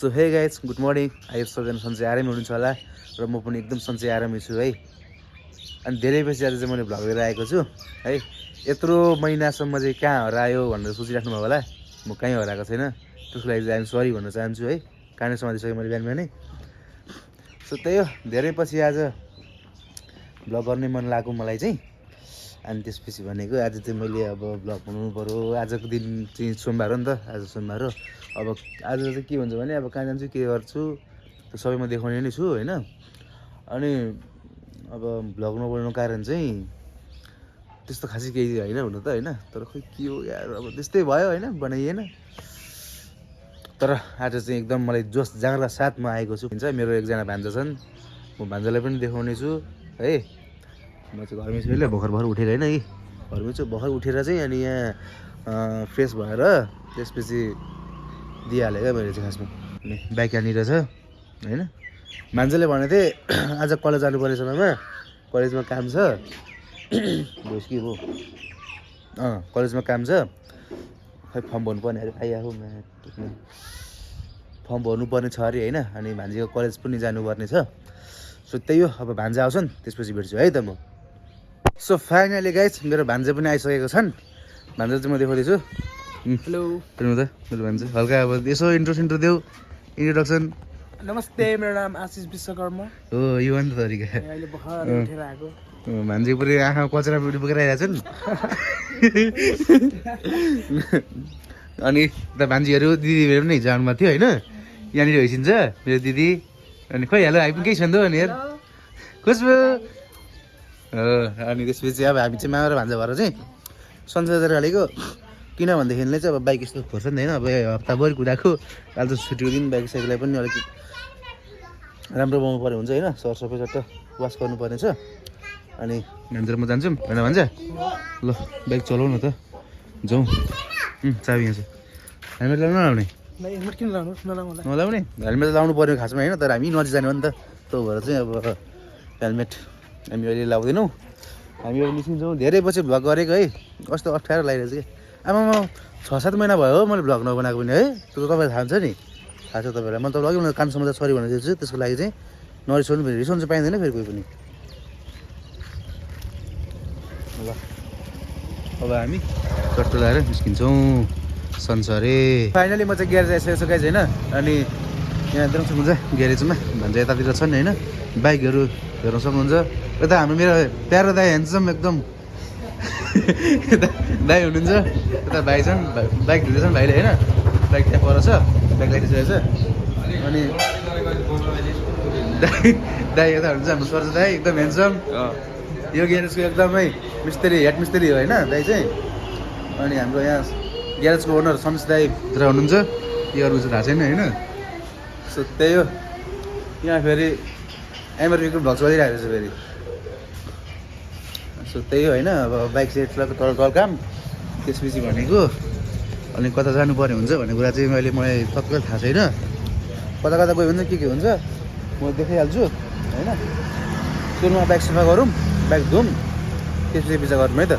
So hey guys good morning. I सबैजना सन्चै आरामै हुनुहुन्छ होला र म पनि एकदम सन्चै आरामै छु है। अनि धेरै पछि आज चाहिँ मैले भ्लग लिएर आएको छु है। यत्रो महिनासम्म चाहिँ कहाँ हरायो भनेर सोचिराख्नु भयो होला। म कहीँ हराएको छैन, त्यसको लागि चाहिँ सरी भन्न चाहन्छु है। कानै समातिसकेँ मैले बिहान बिहानै। सो त्यही हो, धेरै पछि आज भ्लग गर्ने मन लाग्यो मलाई चाहिँ। अनि त्यसपछि भनेको आज चाहिँ मैले अब भ्लग बनाउनु पऱ्यो। आजको दिन चाहिँ सोमबार हो नि त, आज सोमबार हो। अब आज चाहिँ के हुन्छ भने अब कहाँ जान्छु के गर्छु त्यो सबै म देखाउने नै छु होइन। अनि अब भ्लग नबनाउनु कारण चाहिँ त्यस्तो खासै केही होइन हुनु त होइन, तर खोइ के हो यार, अब त्यस्तै भयो होइन, बनाइएन। तर आज चाहिँ एकदम मलाई जोस जाँगर साथ म आएको छु। हुन्छ मेरो एकजना भान्जा छन्, म भान्जालाई पनि देखाउने छु है। म चाहिँ घरमै छु अहिले, भर्खर उठेर होइन कि घरमै छु। भर्खर उठेर चाहिँ अनि यहाँ फ्रेस भएर त्यसपछि दिइहालेँ क्या मैले चाहिँ खासमा। अनि बाइक यहाँनिर छ होइन। मान्छेले भनेको थिएँ आज कलेज जानु पर्ने समयमा कलेजमा काम छ भोइस के भयो, कलेजमा काम छ, खै फर्म भर्नुपर्ने अरे आइआएको फर्म भर्नुपर्ने छ अरे होइन। अनि भान्जीको कलेज पनि जानुपर्ने छ। सो त्यही हो, अब भान्जा आउँछन् त्यसपछि भेट्छु है त म। सो फाइनली गाइज मेरो भान्जा पनि आइसकेको छन्। भान्जा चाहिँ म देखाउँदैछु। हेलो हेर्नु त मेरो भान्जा। हल्का अब यसो इन्ट्रो देऊ, इन्ट्रोडक्सन। नमस्ते, मेरो नाम आशिष विश्वकर्मा हो यो अन्त तरिका अहिले भर्खर उठेर आएको। भान्जी पुरै आँखा कचरा पिटी बोकेर आइरहेको छन्। अनि त भान्जीहरू दिदीहरू पनि जानुमा थियो होइन। यहाँनिर होइसिन्छ मेरो दिदी। अनि खोइ हेलो हामी पनि केही छन् त अनि यार खुसबु हो। अनि त्यसपछि अब हामी चाहिँ मामा र भान्जा भएर चाहिँ सन्चै गरेर हालेको। किन भन्दाखेरिले चाहिँ अब बाइक यस्तो खोर्छ नि होइन। अब हप्ताभरि कुदाएको, अहिले त छुट्टीको दिन बाइक साइकललाई पनि अलिक राम्रो बनाउनु पर्ने हुन्छ होइन। सबै चट्ट वास गर्नुपर्ने छ। अनि भान्जा म जान्छौँ होइन भान्जा। ल बाइक चलाउ न त, जाउँ। चाबी यहाँ छ। हेलमेट लाउनु नलाउने? हेलमेट किन लाउनु, नलाउने हेलमेट लाउनु पर्ने खासमा होइन, तर हामी नजिक जाने हो नि त। त्यो भएर चाहिँ अब हेलमेट हामी अहिले लाउँदैनौँ। हामी अब निस्किन्छौँ। धेरै पछि भ्लग गरेको है, कस्तो अप्ठ्यारो लागिरहेछ कि। आमामा 6-7 महिना भयो हो मैले भ्लग नबनाएको पनि है। त्यो तपाईँलाई थाहा हुन्छ नि, थाहा छ तपाईँलाई। मैले तपाईँलाई अघि कान समाचार सरी भनेर दिन्छु। त्यसको लागि चाहिँ नरिसाउनु, फेरि रिसाउनु चाहिँ पाइँदैन फेरि कोही पनि। ल अब हामी चट्टो लगाएर निस्किन्छौँ संसारे। फाइनली म चाहिँ ग्यारेज आइसकेको छु गाइज होइन। अनि यहाँ देख्नु सक्नुहुन्छ ग्यारेजमा भान्जा यतातिर छन् होइन। बाइकहरू हेर्न सक्नुहुन्छ। यता हाम्रो मेरो प्यारो दाई ह्यान्डसम एकदम दाई हुनुहुन्छ। यता भाइ छन्, बाइक धुँदैछन् भाइले होइन। बाइक त्यहाँ पर छ, बाइक लगाइसकेको छ। अनि दाई यता हुनुहुन्छ हाम्रो सर्ज दाई, एकदम ह्यान्डसम। यो ग्यारेजको एकदमै मिस्त्री, हेड मिस्त्री हो होइन दाई चाहिँ। अनि हाम्रो यहाँ ग्यारेजको ओनर समीश दाई भित्र हुनुहुन्छ। के गर्नु चाहिँ थाहा छैन होइन। सो त्यही हो, यहाँ फेरि एमआरपीको भ्लग चलिरहेको छ फेरि। सो त्यही हो होइन। अब बाइक सेटको टल काम त्यसपछि भनेको अनि कता जानुपर्ने हुन्छ भन्ने कुरा चाहिँ मलाई टक्कै थाहा छैन। कता कता गयो भने के हुन्छ म देखाइहाल्छु होइन। सुरुमा बाइक सफा गरौँ, बाइक धुम, त्यसपछि विचार गरौँ है त।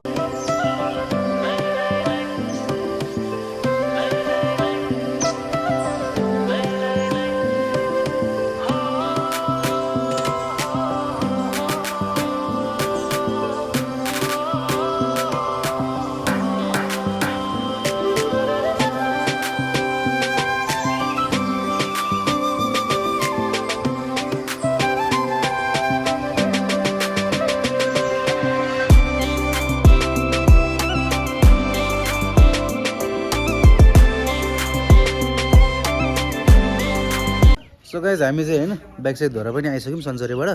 सो गाइज हामी चाहिँ होइन बाइक साइड धोएर पनि आइसक्यौँ सन्चरीबाट,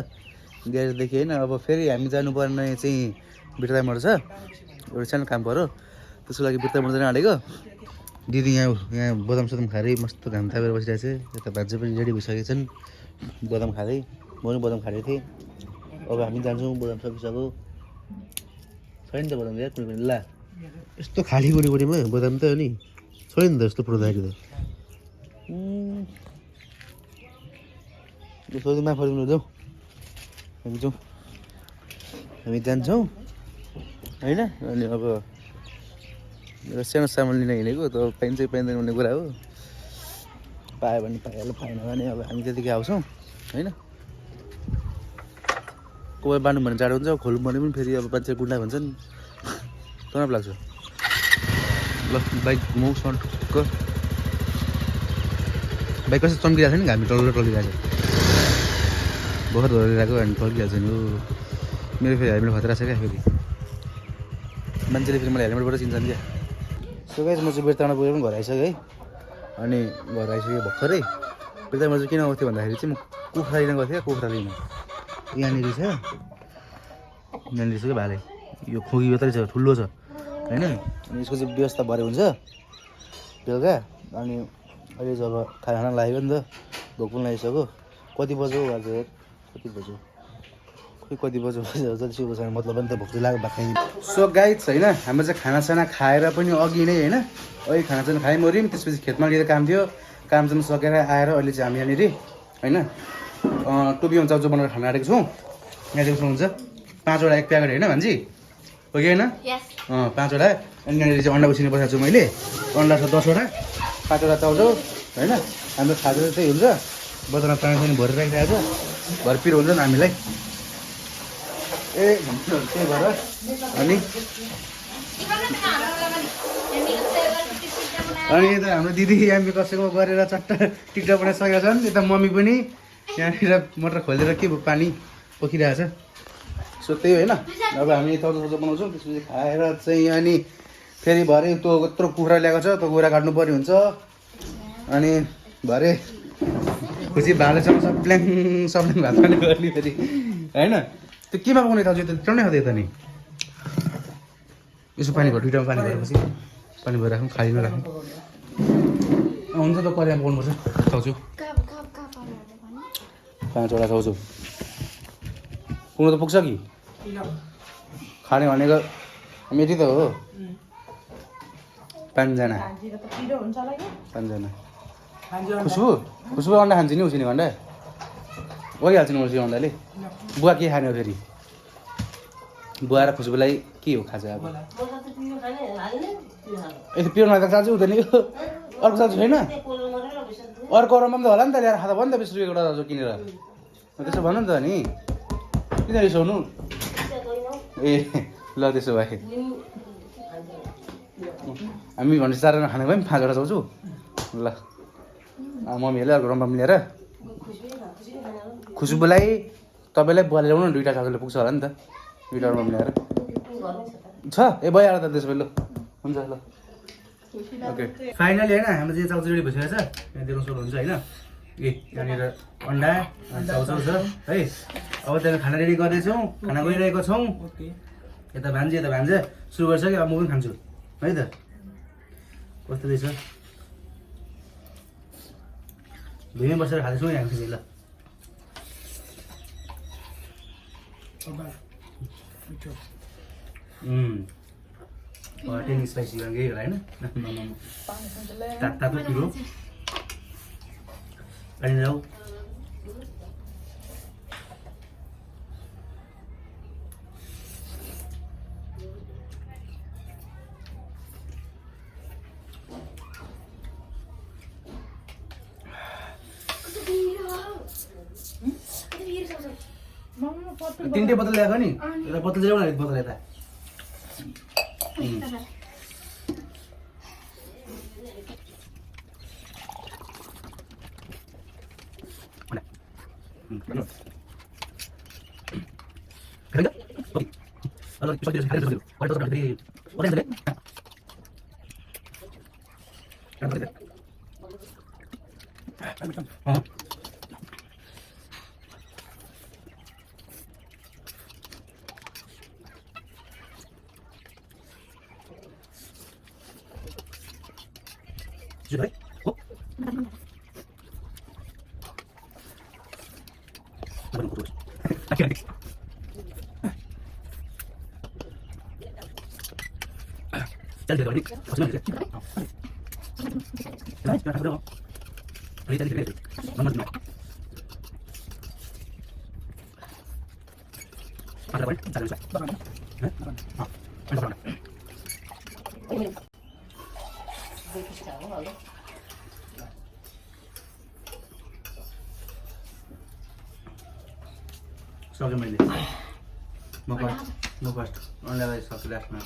ग्यारेजदेखि होइन। अब फेरि हामी जानुपर्ने चाहिँ बिर्तामोड छ, एउटा सानो काम पऱ्यो। त्यसको लागि बिर्तामोड जान आँटेको। दिदी यहाँ बदाम सदाम खाँदै मस्त घाम तापेर बसिरहेको छ। यता भान्जा पनि रेडी भइसकेको छन् बदाम खाँदै। म पनि बदाम खाँदै थिएँ। अब हामी जान्छौँ बदाम सकिसक्यो छैन त बदाम यार कुनै पनि। ला यस्तो खाली गुडीमा बदाम त हो नि, छैन त यस्तो प्रोदाइड त। सोध्नु फर्किनु जाउँ, हामी जान्छौँ होइन। अनि अब मेरो सानो सामान लिन हिँडेको त पाइन्छ पाइँदैन भन्ने कुरा हो। पायो भने पाइहाल्यो, पाएन भने अब हामी त्यतिकै आउँछौँ होइन। कोही बाँड्नु भने जाडो हुन्छ, खोल्नु भने पनि फेरि अब मान्छे गुन्डा भन्छन्, तनाव लाग्छ। ल बाइक घुमाउ सटक्क। बाइक कसरी चम्किरहेको छ नि, घामी टल्लो टल्लिरहेको छ, भर्खर धरिरहेको हामी टल्लिरहेको छ नि। हो मेरो फेरि हेलमेट खतरा छ क्या, फेरि मान्छेले फेरि मलाई हेलमेटबाट चिन्छन् क्या। सो गाइस म चाहिँ बेर्तामा पुगेर पनि घर आइसकेँ है। अनि घर आइसकेँ भर्खरै। बेर्तामा चाहिँ किन गएको थिएँ भन्दाखेरि चाहिँ म कुखुरा लिन गएको थिएँ, कुखुरा लिन। यहाँनिर छ, यहाँनिर छ क्या भाले, यो खोकी मात्रै छ, ठुलो छ होइन। अनि यसको चाहिँ व्यवस्था भरे हुन्छ बेलुका। अनि अहिले जब खाना लाग्यो नि त, भोक पनि लागिसक्यो। कति बज्यो आज, कति बज्यो, खोइ कति बज्यो जति सुको छैन, मतलब पनि त भोक चाहिँ लाग्यो, भात खाइ। सो गाइस होइन, हाम्रो चाहिँ खानासाना खाएर पनि अघि नै होइन, अहिले खानासाना खाइ मऱ्यौँ। त्यसपछि खेतमा लिएर काम थियो, काम चाहिँ सकेर आएर अहिले चाहिँ हामी यहाँनिर होइन टोपीमा चाउचाउ बनाएर खाना आँटेको छौँ। यहाँ देख्नुहुन्छ 5वटा एक प्याकेट होइन भान्जी, हो कि होइन? 5वटा। अनि यहाँनिर चाहिँ अन्डा उसिनेर बसाएको छु मैले, अन्डा छ 10वटा, 5वटा चाउचाउ होइन। हाम्रो खाजा चाहिँ त्यही हुन्छ, बजारमा पानी सानी भरेर राखिरहेको छ, घर पिरो हुन्छ नि हामीलाई। ए त्यही भएर अनि यता हाम्रो दिदी हामी कसैको गरेर चट्ट टिकटक बनाइसकेका छन्। यता मम्मी पनि यहाँनिर मोटर खोलेर के पानी पोखिरहेको छ। सो त्यही होइन, अब हामी चाउचाउ बनाउँछौँ, त्यसपछि खाएर चाहिँ अनि फेरि भरे त्यो यत्रो कुखुरा ल्याएको छ, त्यो कुखुरा काट्नु पर्ने हुन्छ। अनि भरे खुसी भालेसँग सब प्ल्याङ भात खाने गर्ने फेरि होइन। त्यो केमा पकाउने थाल्छु, त्यो टन्नै खाँदै यता नि यसो पानी भयो, दुइटामा पानी भएपछि पानी भएर राखौँ, खाली नराखौँ। हुन्छ त कराईमा पकाउनुपर्छ चाउचाउ, 5वटा चाउचाउ पुग्नु त पुग्छ कि खाने भनेको हामी यति त हो, 5जना। खुसबु अन्डा खान्छ नि, उसिनेको अन्डा गइहाल्छ नि उसिनेको अन्डाले। बुवा के खाने हो फेरि, बुवा र खुसबुलाई के हो खाजा अब? यस्तो पिरोमा त चाल्छु हुँदैन यो, अर्को चाल्छु छैन, अर्को अरूमा पनि त होला नि त, ल्याएर खाँदा भयो नि त 20 रुपियाँको चाउचाउ किनेर। त्यसो भन्नु नि त नि, किन रिसाउनु? ए ल त्यसो भए हामी भनेपछि 4जना खाने भयो नि, 5वटा चाउचाउ। ल मम्मीहरूले अर्को रम्बा मिलेर खुसबुलाई तपाईँलाई बुवाले ल्याउनु, 2टा चाउचाउले पुग्छ होला नि त, 2टा रम्बा मिलाएर छ। ए भइहाल्यो त त्यसो भए, ल हुन्छ ल ओके। फाइनली होइन हाम्रो चाहिँ चाउचाउ रेडी भइसकेको छ, यहाँ देख्नु सक्नुहुन्छ होइन। ए यहाँनिर अन्डा चाउचाउ छ है। अब त्यहाँ खाना रेडी गर्दैछौँ, खाना गइरहेको छौँ। यता भान्जा सुरु गरिसक्यो, अब म पनि खान्छु है त। कस्तो रहेछ, भुइँमै बसेर खाँदैछौँ यहाँ ल। टेन स्पाइसी यही होला होइन, तातो पिरो अनि जाऊ। तिनटै बोतल ल्याएको नि, एउटा बोतल ल्याऊ न, एक बोतल यता। सकेँ मैले म फर्स्ट अन्डालाई सकेँ लास्टमा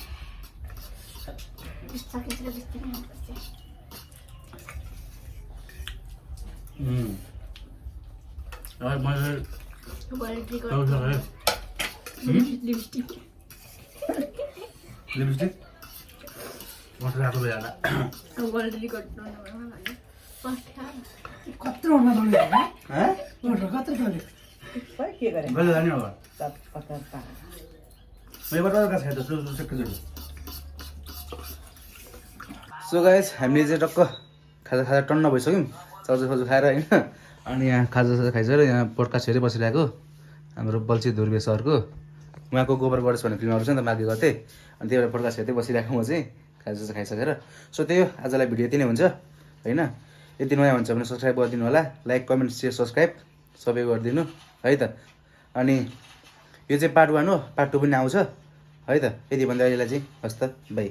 लिपस्टिक मसला आएको बेला कत्रो के गरे गल्ला जाने अब सो गाइस हामीले चाहिँ टक्क खाजा टन्न भइसक्यौँ चाउचाउ खाएर होइन अनि यहाँ खाजा खाइसकेर यहाँ पोडकास्ट हेरेर बसिरहेको हाम्रो बल्छी धुर्वे सरको उहाँको गोबर गणेश भन्ने फिल्महरू छ नि त माघे गते अनि त्यही भएर पोडकास्ट हेर्दै बसिरहेको म चाहिँ खाजा खाइसकेर सो त्यही हो आजलाई भिडियो यति नै हुन्छ होइन यति नयाँ हुन्छ भने सब्सक्राइब गरिदिनु होला लाइक कमेन्ट सेयर सब्सक्राइब सबै गरिदिनु है त अनि यो चाहिँ पार्ट 1 हो पार्ट 2 पनि आउँछ है त यति भन्दा अहिलेलाई चाहिँ हस् त बाई